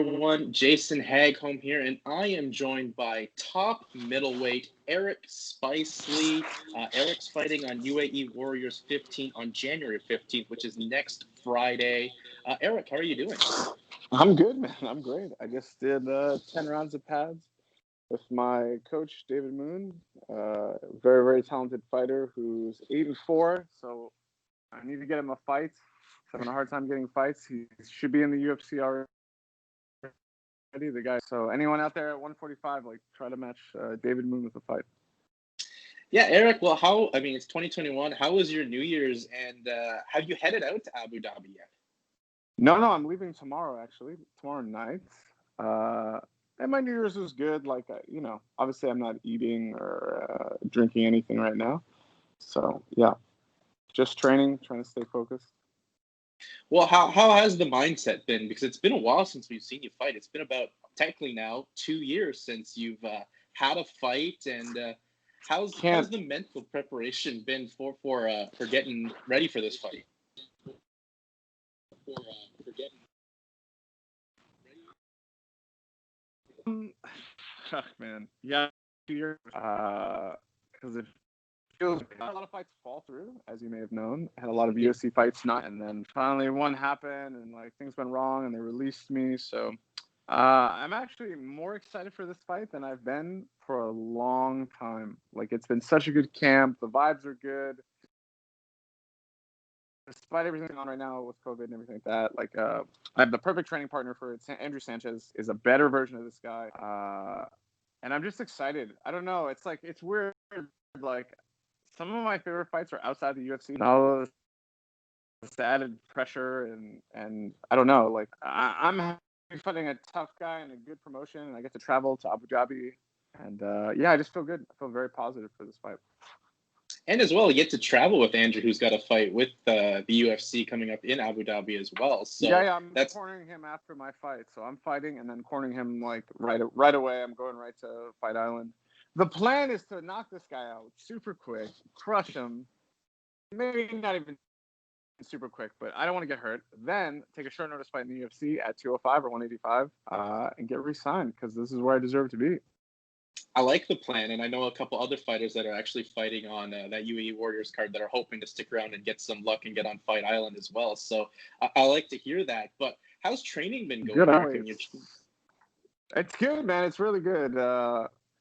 Everyone, Jason Hagholm here, and I am joined by top middleweight Eric Spicely. Eric's fighting on UAE Warriors 15 on January 15th, which is next Friday. Eric, how are you doing? I'm good, man. I'm great. I just did 10 rounds of pads with my coach, David Moon. Very, very talented fighter who's 8-4. So I need to get him a fight. He's having a hard time getting fights. He should be in the UFC already, the guy. So anyone out there at 145, try to match David Moon with a fight. Yeah, Eric, well, it's 2021. How was your New Year's, and have you headed out to Abu Dhabi yet? No, I'm leaving tomorrow, actually. Tomorrow night. And my New Year's was good. Obviously I'm not eating or drinking anything right now. So, yeah, just training, trying to stay focused. Well, how has the mindset been? Because it's been a while since we've seen you fight. It's been about, technically now, 2 years since you've had a fight. And how's the mental preparation been for getting ready for this fight? Man, yeah, 2 years. Because it feels a lot of fights fall through, as you may have known. I had a lot of UFC fights not, and then finally one happened, and things went wrong, and they released me. So I'm actually more excited for this fight than I've been for a long time. It's been such a good camp. The vibes are good. Despite everything going on right now with COVID and everything like that, I have the perfect training partner for it. Andrew Sanchez is a better version of this guy. And I'm just excited. I don't know. It's weird. Some of my favorite fights are outside the UFC. And all this added pressure and I don't know. I'm fighting a tough guy in a good promotion, and I get to travel to Abu Dhabi. And I just feel good. I feel very positive for this fight. And as well, you get to travel with Andrew, who's got a fight with the UFC coming up in Abu Dhabi as well. So yeah, I'm cornering him after my fight. So I'm fighting and then cornering him right away. I'm going right to Fight Island. The plan is to knock this guy out super quick, crush him. Maybe not even super quick, but I don't want to get hurt. Then take a short notice fight in the UFC at 205 or 185 and get re-signed, because this is where I deserve to be. I like the plan, and I know a couple other fighters that are actually fighting on that UAE Warriors card that are hoping to stick around and get some luck and get on Fight Island as well. So I like to hear that. But how's training been going? It's good, man. It's really good.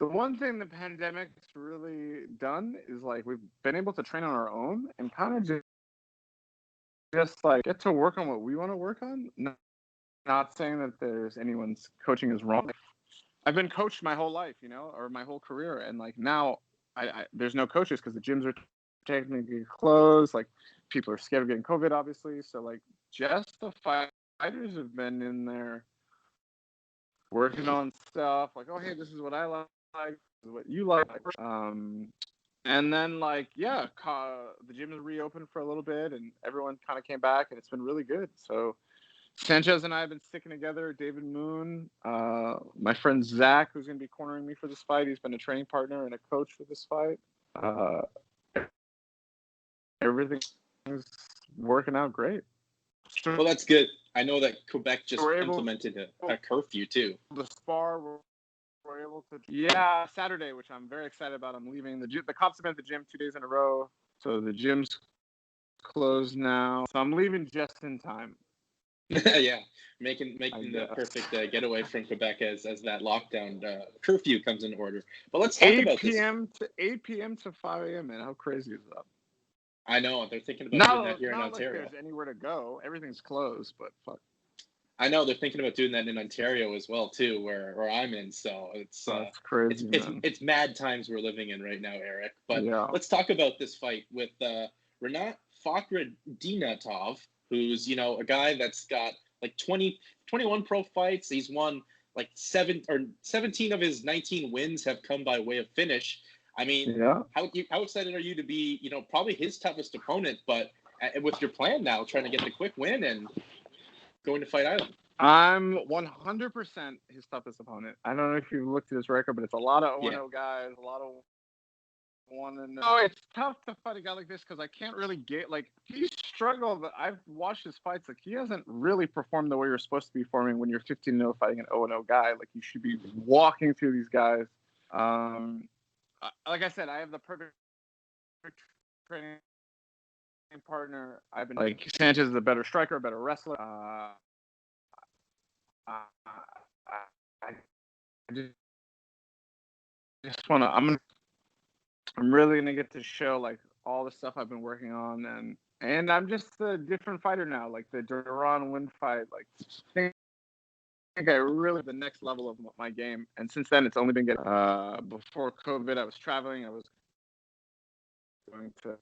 The one thing the pandemic's really done is we've been able to train on our own and kind of just get to work on what we want to work on. Not saying that there's anyone's coaching is wrong. I've been coached my whole life, or my whole career. And now there's no coaches because the gyms are technically closed. People are scared of getting COVID, obviously. So just the fighters have been in there working on stuff. Oh, hey, this is what I like. This is what you like. And then the gym is reopened for a little bit, and everyone kind of came back, and it's been really good. So Sanchez and I have been sticking together. David Moon, my friend Zach, who's going to be cornering me for this fight. He's been a training partner and a coach for this fight. Everything's working out great. Well, that's good. I know that Quebec just implemented a curfew too. The spar, we're able to. Saturday, which I'm very excited about. I'm leaving the gym. The cops have been at the gym 2 days in a row, so the gym's closed now. So I'm leaving just in time. Yeah, making the perfect getaway from Quebec as that lockdown curfew comes into order. But let's talk about this. 8 p.m. to 5 a.m. Man, how crazy is that? I know they're thinking about doing that here in Ontario. There's anywhere to go. Everything's closed, but fuck. I know they're thinking about doing that in Ontario as well too, where I'm in. So it's crazy. It's mad times we're living in right now, Eric. But let's talk about this fight with Rinat Fakhretdinov, who's a guy that's got 21 pro fights. He's won 17 of his 19 wins have come by way of finish. I mean, how excited are you to be probably his toughest opponent, but with your plan now, trying to get the quick win and going to Fight Island? I'm 100% his toughest opponent. I don't know if you've looked at his record, but it's a lot of 0-0 guys, a lot of want to know. It's tough to fight a guy like this because I can't really get, like, he struggled. I've watched his fights. Like, he hasn't really performed the way you're supposed to be performing when you're 15-0 fighting an 0-0 guy. Like, you should be walking through these guys. Like I said, I have the perfect training partner. I've been like, Sanchez is a better striker, a better wrestler. I just want to. I'm really gonna get to show like all the stuff I've been working on, and I'm just a different fighter now. Like the Duran win fight, like I think I really the next level of my game. And since then, it's only been getting. Before COVID, I was traveling. I was going to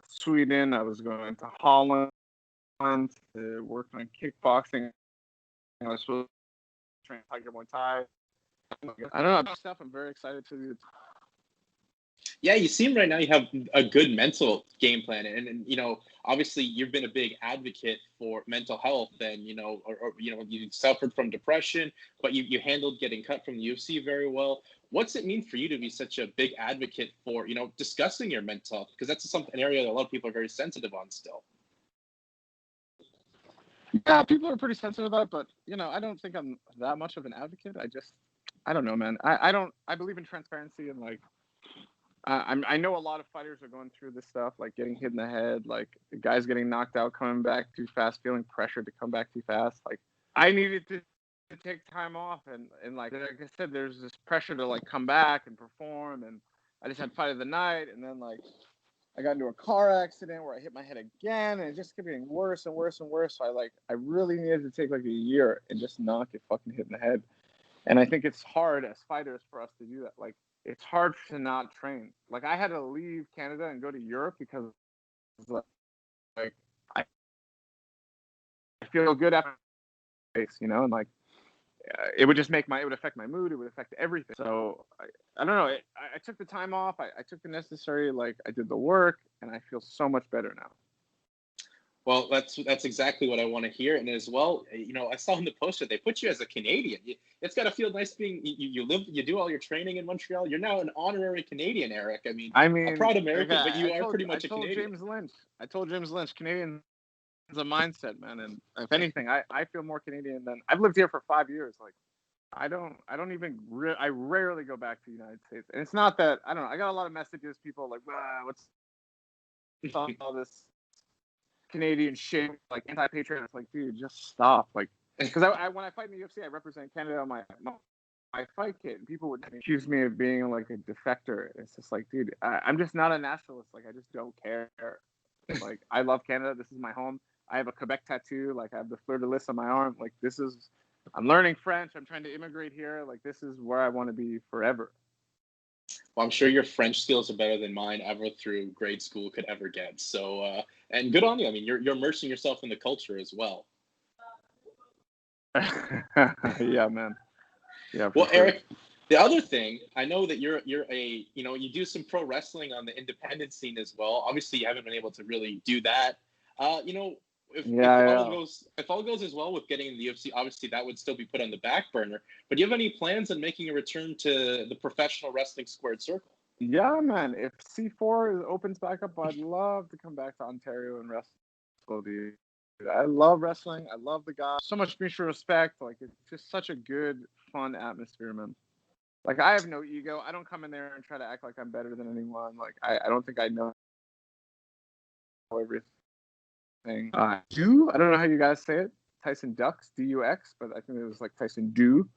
Sweden. I was going to Holland to work on kickboxing. I was supposed to train Tiger Muay Thai. I don't know stuff. I'm very excited to do. Yeah, you seem right now you have a good mental game plan, and you know, obviously you've been a big advocate for mental health, and you know, or you know, you suffered from depression, but you handled getting cut from the UFC very well. What's it mean for you to be such a big advocate for, you know, discussing your mental health? Because that's an area that a lot of people are very sensitive on still. Yeah, people are pretty sensitive about it, but you know, I don't think I'm that much of an advocate. I don't know, man. I believe in transparency and like. I know a lot of fighters are going through this stuff, like getting hit in the head, like guys getting knocked out, coming back too fast, feeling pressure to come back too fast. Like I needed to take time off, and like I said, there's this pressure to like come back and perform, and I just had fight of the night, and then like I got into a car accident where I hit my head again, and it just kept getting worse and worse and worse. So I really needed to take like a year and just not get fucking hit in the head. And I think it's hard as fighters for us to do that. Like, it's hard to not train. Like, I had to leave Canada and go to Europe because, like, I feel good after race, you know, and like, it would just it would affect my mood. It would affect everything. So I don't know. I took the time off. I took the necessary, like, I did the work, and I feel so much better now. Well, that's exactly what I want to hear. And as well, you know, I saw in the poster, they put you as a Canadian. It's got to feel nice being, you do all your training in Montreal. You're now an honorary Canadian, Eric. I mean a proud American, but you are pretty much a Canadian. I told James Lynch, Canadian is a mindset, man. And if anything, I feel more Canadian than, I've lived here for 5 years. Like, I rarely go back to the United States. And it's not that, I don't know, I got a lot of messages, people like, what's all this Canadian shit, like anti-patriot. It's like, dude, just stop. Like, because when I fight in the UFC, I represent Canada on my fight kit, and people would accuse me of being like a defector. It's just like, dude, I'm just not a nationalist. Like, I just don't care. Like, I love Canada. This is my home. I have a Quebec tattoo. Like, I have the fleur-de-lis on my arm. Like, I'm learning French. I'm trying to immigrate here. Like, this is where I want to be forever. Well, I'm sure your French skills are better than mine ever through grade school could ever get. So, and good on you. I mean, you're immersing yourself in the culture as well. Yeah, man. Yeah. Well, sure. Eric, the other thing, I know that you're a, you know, you do some pro wrestling on the independent scene as well. Obviously, you haven't been able to really do that. You know, if all goes as well with getting in the UFC, obviously that would still be put on the back burner. But do you have any plans on making a return to the professional wrestling squared circle? Yeah, man. If C4 opens back up, I'd love to come back to Ontario and wrestle, dude. I love wrestling. I love the guy. So much mutual respect. Like, it's just such a good, fun atmosphere, man. Like, I have no ego. I don't come in there and try to act like I'm better than anyone. Like, I don't think I know everything. I don't know how you guys say it. Tyson Dux, D-U-X, but I think it was like Tyson Do.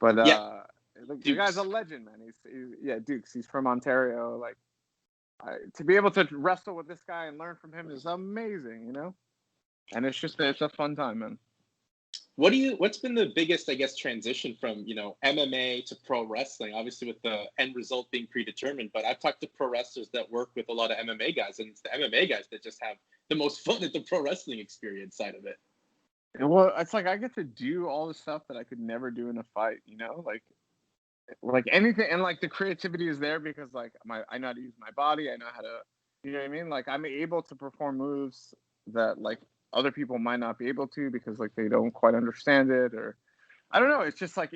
But yeah, the guy's a legend, man. He's Dukes. He's from Ontario. Like, to be able to wrestle with this guy and learn from him is amazing, you know. And it's a fun time, man. What's been the biggest, I guess, transition from, you know, MMA to pro wrestling? Obviously, with the end result being predetermined, but I've talked to pro wrestlers that work with a lot of MMA guys, and it's the MMA guys that just have the most fun at the pro wrestling experience side of it. Well, it's like I get to do all the stuff that I could never do in a fight, you know, like anything, and like the creativity is there because like I know how to use my body, I know how to, you know what I mean? Like, I'm able to perform moves that like other people might not be able to because like they don't quite understand it, or I don't know. It's just like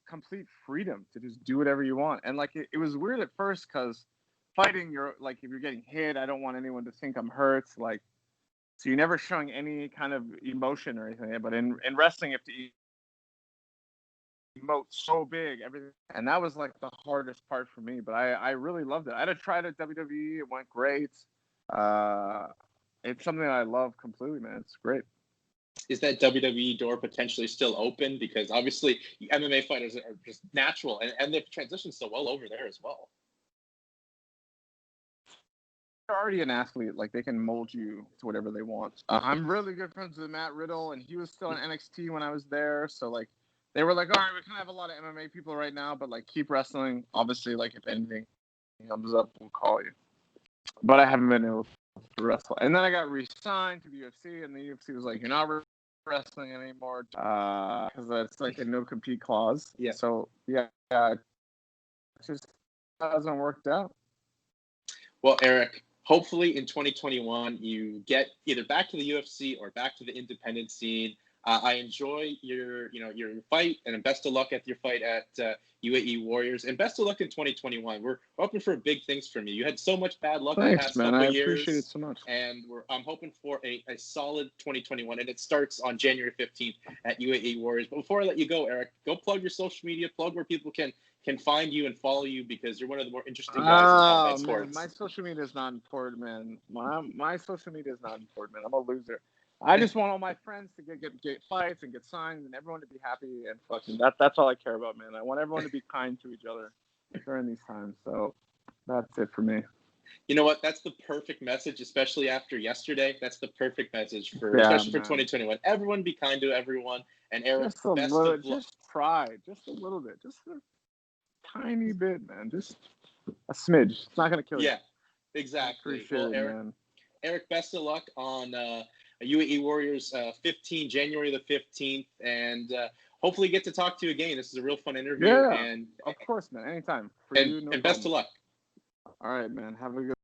complete freedom to just do whatever you want. And like it was weird at first because fighting, you're like, if you're getting hit, I don't want anyone to think I'm hurt. Like, so you're never showing any kind of emotion or anything. But in wrestling, you have to emote so big, everything. And that was like the hardest part for me. But I really loved it. I had to try it at WWE. It went great. It's something I love completely, man. It's great. Is that WWE door potentially still open? Because obviously MMA fighters are just natural, and they've transitioned so well over there as well. You're already an athlete. Like, they can mold you to whatever they want. I'm really good friends with Matt Riddle, and he was still in NXT when I was there. So, like, they were like, all right, we kind of have a lot of MMA people right now, but, like, keep wrestling. Obviously, like, if anything comes up, we'll call you. But I haven't been able to wrestle. And then I got re-signed to the UFC, and the UFC was like, you're not wrestling anymore, because that's like a no-compete clause. Yeah. So, yeah, it just hasn't worked out. Well, Eric, hopefully in 2021 you get either back to the UFC or back to the independent scene. I enjoy your fight, and best of luck at your fight at UAE Warriors, and best of luck in 2021. We're hoping for big things from you. You had so much bad luck the past couple of years. I appreciate it so much. And I'm hoping for a solid 2021, and it starts on January 15th at UAE Warriors. But before I let you go, Eric, go plug your social media, plug where people can find you and follow you, because you're one of the more interesting guys in combat sports. My social media is not important, man. My social media is not important, man. I'm a loser. I just want all my friends to get fights and get signed, and everyone to be happy, and fucking that's all I care about, man. I want everyone to be kind to each other during these times. So that's it for me. You know what? That's the perfect message, especially after yesterday. That's the perfect message especially for 2021. Everyone be kind to everyone, and Eric, just a little bit, just a tiny bit, man. Just a smidge. It's not gonna kill you. Yeah, exactly. Appreciate it, man. Eric, best of luck on UAE Warriors January the 15th, and hopefully get to talk to you again. This is a real fun interview. Yeah, and of course, man. Anytime. And best of luck. All right, man. Have a good